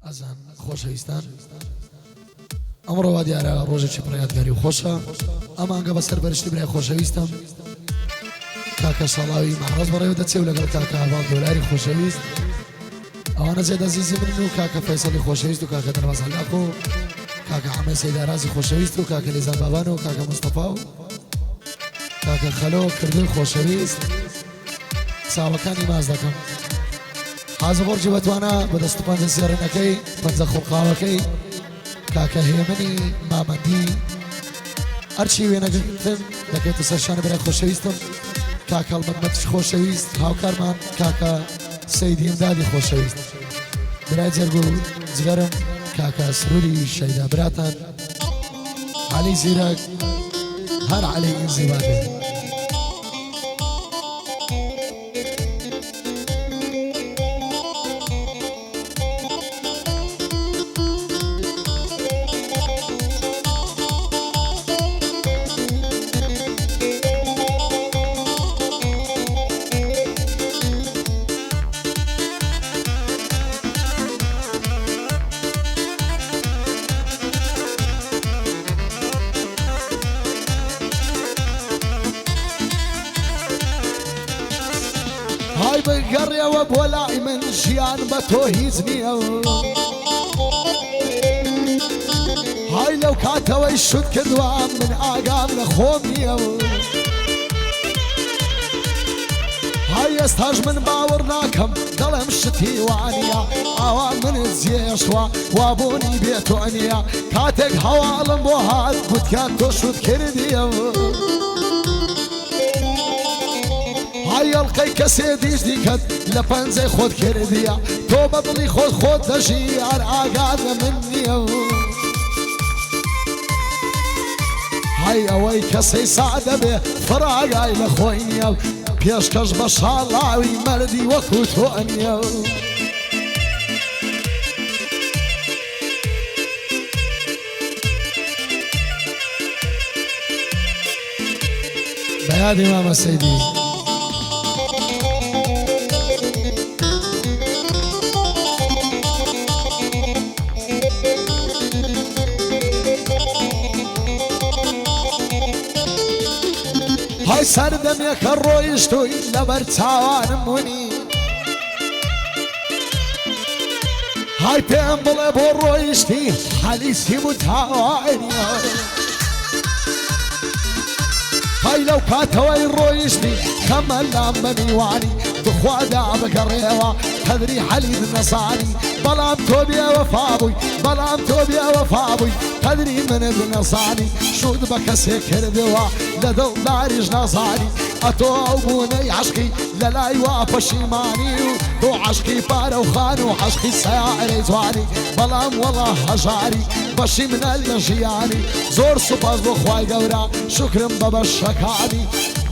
ئەزان خۆشەویستان ئەمڕۆ دیارە ڕۆژێکی پڕیادگاری و خۆشە ئەمانگە بەسەر بەرشتی برای خۆشەویستم کاکە ساڵاوی مەحرەز بەڕێوە دەچێ و لەگەڵ کاکە ئاوان دۆلاری خۆشەویست ئەوانە زێد عەزیزی من و کاکە فەیسەڵی خۆشەویست و کاکە دەرباز هەلاق و کاکە حەمەی سەیدارازی خۆشەویست و کاکە لیزان بابان و کاکە مستەفا و کاکە خەلۆ کردوی خۆشەویست چاوەکانی ماز دەکەم حازبۆرجی بەتوانە بەدەست پەنجە سێڕینەکەی پەنجە خۆڵقاوەکەی کاکە هێمنی مامەندی ئەرچی وێنەگرتن دەکەێتە سەرشانە برای خۆشەویستم کاکە هەڵمەتمەتش خۆشەویست هاوکارمان کاکە سەیدی ئیمدادی خۆشەویست برای جەرگ و جگەرم کاکە سروری شەیدا براتان عەلی زیرەک هەر عەلی ئینزیبادێ هاي بقرية وبولاي من جيان بتوهيز نيو هاي لو كاتوا يشد كدوام من آقام لخوميو هاي استاج من باورناكم دلم شتي وعنيا اوان من الزيشوا وابوني بيتو عنيا كاتك هوالم بوهاد بوتكاتو شد كرديو هاي القي كسيديش ديكت لپنزي خود كرديا تو بدلي خود دجي عر آقادنا مني هاي اوي كسي سعد به فراقاي لخوينيا بيشكش بشالاوي مردي وكوتو انيا بيادي ماما سيدي هاي سردم يكرويشتو إلا برتاوان موني هاي بينبل برويشتي حليسي متاواني هاي لو كاتوي رويشتي خمال لامني واني تخوادا بقريوا تدري حليب النصاني بلام توبيا وفابوي بلام توبيا وفابوي تدري من ابن نصاني شود بكسي كردوا لدو دارج نصاني اتو ابوني عشقي للاي وابشيماني تو عشقي بارو خانو عشقي ساعري زواني بلام والله هجاري بشي من اللجياني زور سباز بخواي قورا شكرا بابا الشكاني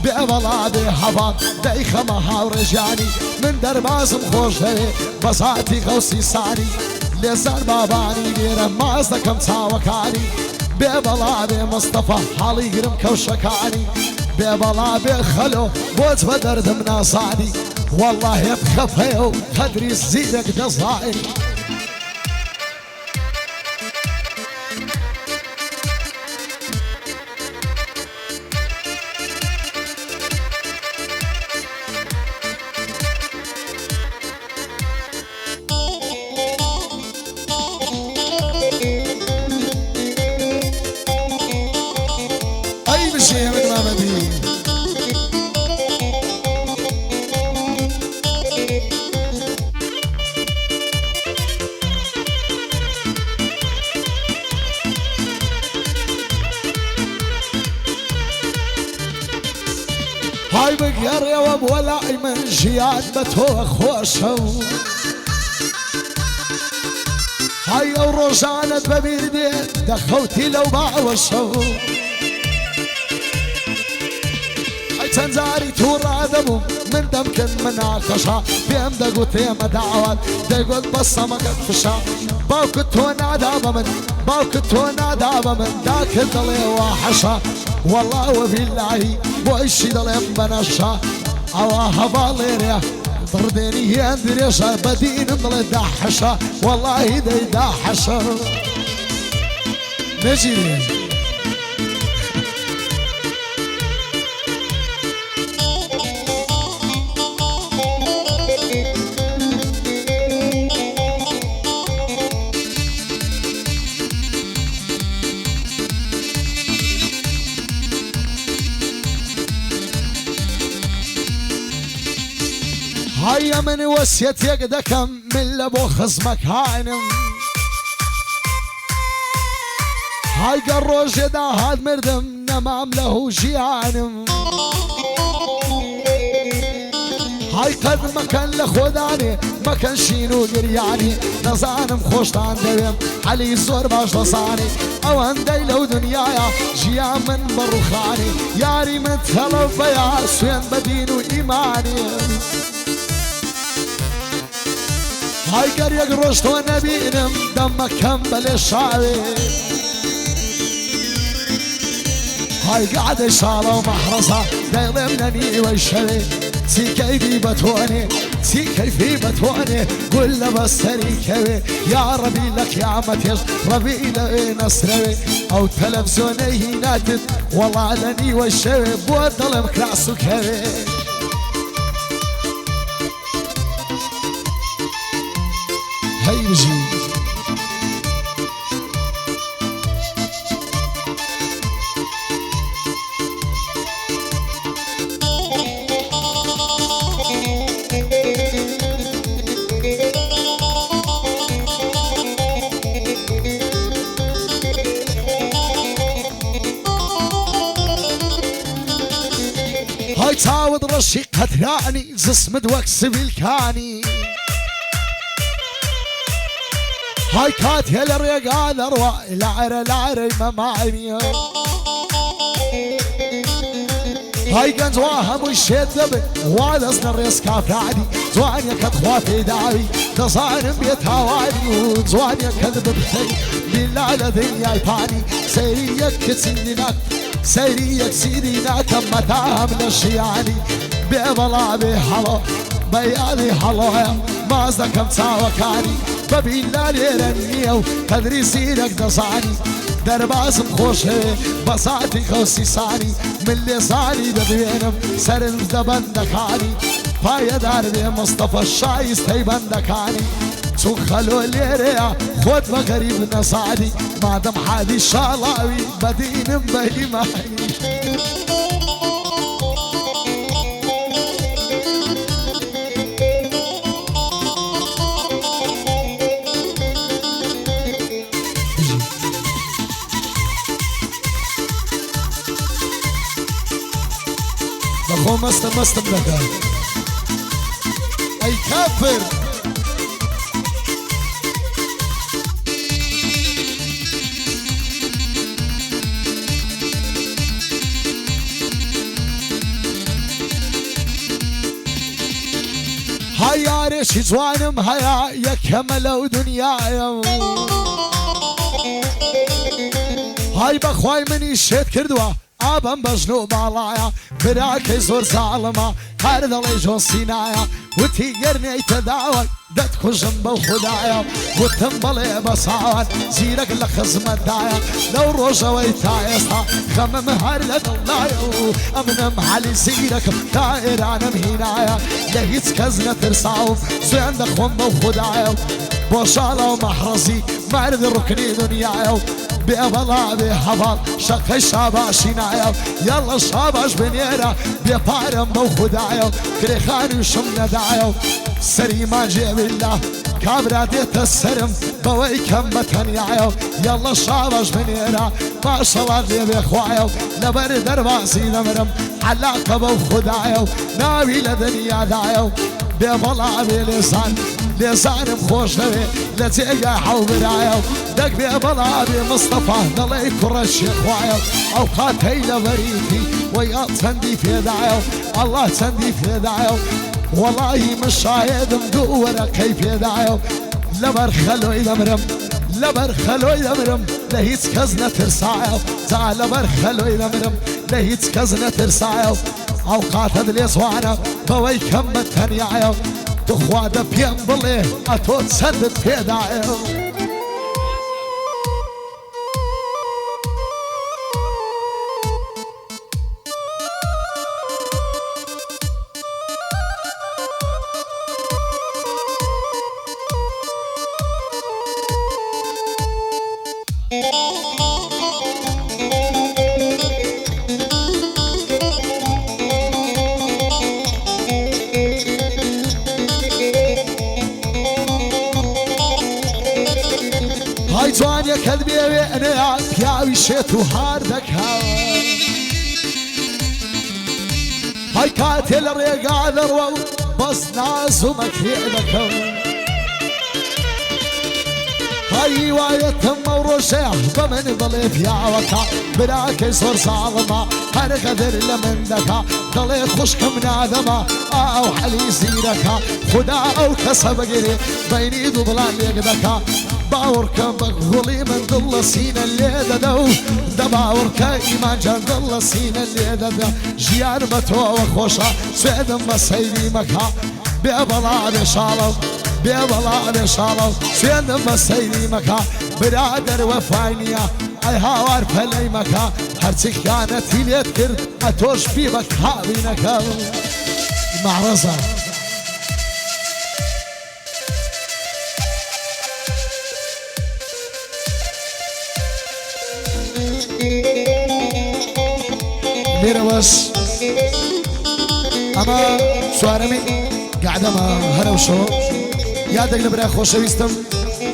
بأبلا بحبا دايخة مها ورجاني من دربازم خوش داري بساتي غوصي ساني لزان باباني بيرم مازدكم تاوكاني بأبلا بمصطفى حالي قرم كوشكاني بأبلا بخلو بوت بدرد مناصاني والله يبخفيو خدري زيدك جزائي هاي بقرية وبولاي من جياد بتوه خوشو هاي وروجانة ببيردي دخوتي لو باوشو هاي تنزاري تورا دمو من دمكن مناقشة بيم دقو تيم دعوات دقو بصة مقفشة باوكتو نادابا من باوكتو نادابا من داك الدلي وحشة والله وبالله وإشي دلي بنشة أواها باليريا طردني يا دريشة بدين ضل داحشة والله دي داحشة نجري هيا من وسيت يقدر كمل ابو خصمك هاينم هاي قروش دا هاد مردم نمام له جيانم هاي قد مكان لخوداني مكان شينو قرياني نزانم خوشتان دويم علي زور باش لصاني او اندي لو دنيايا جيا من بروخاني ياري متهلف يا سوين بدين وإيماني هاي قريق رشت ونبينم دمك كمبل الشعبي هاي قاعدة شالة ومحرصة دايلمنني والشبي تي كيفي بتواني تي كيفي بتواني قول بس كبي يا ربي لك يا عمتيش ربي لي نصري او تلفزيوني ناتت والله لني والشبي بودل مكراسو كبي هاي نجي هاي تعود رشيق هتراني زسمد واكسب الكاني هاي كات هلا ريقال اروى العري ما معي هاي كان زواها مشيت لبن والاسنا الريس كافراني زوانيا كتخوافي داوي تصارم بيت هواني وزوانيا كذب بثي بالله لدنيا يفاني سيريك كتسينيناك سيريك سيديناك متاهم للشياني بيبلا بحلو بيالي حلويا مازدا كم تساوكاني ببيلا ليرنيو تدري سيرك دصاني درباسم خوشه بساتي خوسي ساني من لساني دبينم سرن دبندكاني بايا داربي مصطفى الشايستي بندكاني تو خلو ليريا خود بغريب نصادي مادم حادي شالاوي بدين بهيماني هو مست بلدا اي كافر هيا ريش جوانم هيا يكملوا دنيايا هاي بخواي مني شيت كردوا ابم بجنو بالايا براكي زور ظالمة هر دلي جون سينايا وتيقرني تداوي دتكو جنبو خدايا وتنبلي بصاوات زيرك لخزمة دايا لو روجا ويتايستا خمم هر لدلايا امنم حالي زيرك دائر عنم هنايا لهيت كزنة ترساوم زين دخون بو خدايا بوشالا ومحرزي مرد ركني دنيايا بيبلا بحفال شق شاباشينايا يلا شاباش بنيرا بيبارم بو خدايا كريخاني وشمنا دايا سري ما جيب الله كابرا ديت السرم بوي كمتن يايا يلا شاباش بنيرا ما شاء الله لي بخوايا لبر درباسي دمرم علاقة بو خدايا ناوي لدنيا دايا بيبلا بلسان لسانم خوش نوي لتيقا حو برايا دق بيبلا بمصطفى نلي كرش يخوايا اوقات هيلا بريتي ويا تندي في دايا الله تندي في دايا والله مش شايد مدورة كيف يدايا لبر خلو يدمرم لبر خلو يدمرم لهيت كزنة ترسايا تعال لبر خلو يدمرم لهيت كزنة ترسايا ئەوقاتە لێ زوانە بەوەی کەم بە تەنیایە دخوا دە پێم بڵێ ئەتۆ چەندت پێدایە های جوانێکت بێوێ ئەنەیان پیاوی شێت و هار دەکات های کاتێ لە ڕێگا دەڕوە و بەس ناز و مەکرێ دەکەم های وایەتم ئەو ڕۆژەیە بە من بڵێ پیاوەکە براکەی زۆر ساڵمە هەرقەدر لە من دەکا دەڵێ خوشکم نادەمە ئاو حەلی زیرەکە خدا ئەو کەسە بگیرێ بەینی دوو بڵان لێک دەکا باوەڕکەم بە گوڵی من دڵ لە سینە لێ دەدە و دە باوەڕکە ئیمانجان دڵ لە سینە لێ دەدە ژیان بە تۆوە خۆشە سوێدم بە سەیری مەکا بێ بەڵا بێ شاڵم بێ بەڵا بێ شاڵە سوێندم بە سەیری مەکا برادەر وەفای نییە ئەی هاوار پەلەی مەکا هەرچی خیانەتی لێت کرد ئەتۆش پی بە کابینەکە مەعرەزە لێرەوەش ئەمە سوارەمی گعدەمە هەرەوشۆ یادێک لە برای خۆشەویستم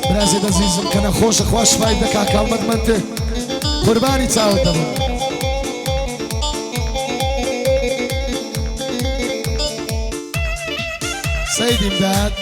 برازێ دەزیزم کە نەخۆشە خوا شفای دەکا کاڵمەتمەندێ قوربانی چاوت دەبم سەیدیم داد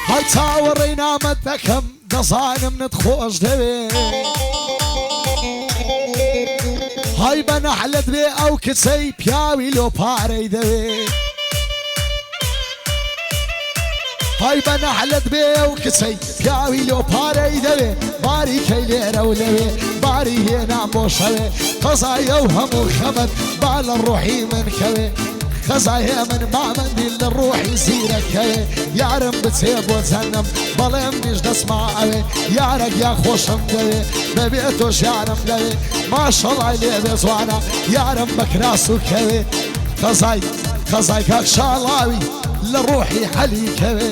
های چاوەڕێی نامەت دەکەم دەزانم نت خۆش دەوێ های بە نەحلت بێ ئەو کچەی پیاوی لۆپارەی دەوێ های بە نەحلت بێ ئەو کچەی پیاوی لۆپارەی دەوێ باری کەی لێرە و لەوێ باری هێنام بۆ شەوێ قەزای ئەو هەموو خەمت با لە ڕۆحی من کەوێ خەزایە من بامەندی لە ڕۆحی زیرەکەوێ یارم بچێ بۆ جەنەم بەڵێم نیش دەسما ئەوێ یارە گیا خۆشم دەوێ بەبێ تۆش یارم دەوێ ماشەڵای لێ بێ جوانە یارم بە کراس و کەوێ خەزای کاک شاڵاوی لە ڕۆحی حەلی کەوێ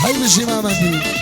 هاي بجي مامدي